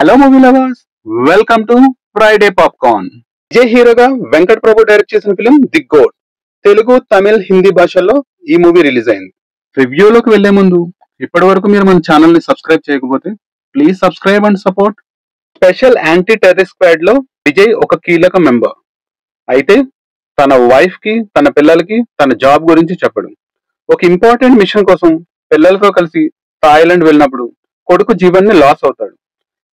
Hello movie lovers, welcome to Friday popcorn. Vijay హీరోగా Venkat Prabhu direct చేసిన film the goat Telugu, Tamil, Hindi భాషల్లో ఈ మూవీ రిలీజ్ అయింది. రివ్యూలోకి వెళ్లే ముందు ఇప్పటి వరకు మీరు మన ఛానల్ ని సబ్స్క్రైబ్ చేయకపోతే please subscribe and support. Special anti terrorist squad లో విజయ్ ఒక కీలక మెంబర్. అయితే తన వైఫ్ కి, తన పిల్లలకి తన జాబ్ గురించి చెప్పడు. ఒక ఇంపార్టెంట్ మిషన్ కోసం పిల్లలతో కలిసి థాయిలాండ్ వెళ్ళినప్పుడు కొడుకు జీవన్ ని లాస్ అవుతాడు.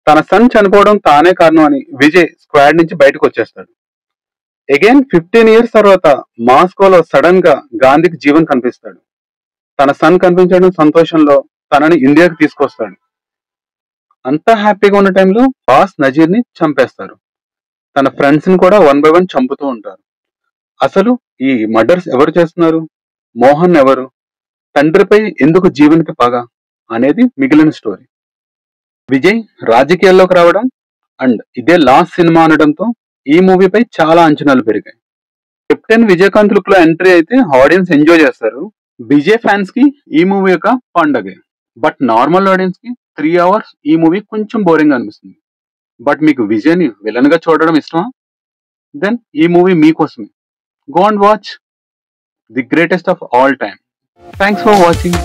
తన సన్ చనిపోవడం తానే కారణం అని విజయ్ స్క్వాడ్ నుంచి బయటకు వచ్చేస్తాడు. అగైన్ 15 years తర్వాత మాస్కోలో సడన్ గా గాంధీకి జీవన్ కనిపిస్తాడు. తన సన్ కనిపించడం సంతోషంలో తనని ఇండియాకి తీసుకొస్తాడు. అంతా హ్యాపీగా ఉన్న టైంలో బాస్ నజీర్ ని చంపేస్తారు. తన ఫ్రెండ్స్ ని కూడా 1 by 1 చంపుతూ ఉంటారు. అసలు ఈ మర్డర్స్ ఎవరు చేస్తున్నారు, మోహన్ ఎవరు, తండ్రిపై ఎందుకు జీవన్ కి పగ అనేది మిగిలిన స్టోరీ. విజయ్ రాజకీయాల్లోకి రావడం అండ్ ఇదే లాస్ట్ సినిమా అనడంతో ఈ మూవీపై చాలా అంచనాలు పెరిగాయి. కెప్టెన్ విజయకాంత్ లుక్ లో ఎంట్రీ అయితే ఆడియన్స్ ఎంజాయ్ చేస్తారు. విజయ్ ఫ్యాన్స్ కి ఈ మూవీ యొక్క పండగే. బట్ నార్మల్ ఆడియన్స్ కి 3 hours ఈ మూవీ కొంచెం బోరింగ్ అనిపిస్తుంది. బట్ మీకు విజయ్ ని విలన్ గా చూడడం ఇష్టమా? దెన్ ఈ మూవీ మీకోసమే. Go and watch the greatest of all time. Thanks for watching.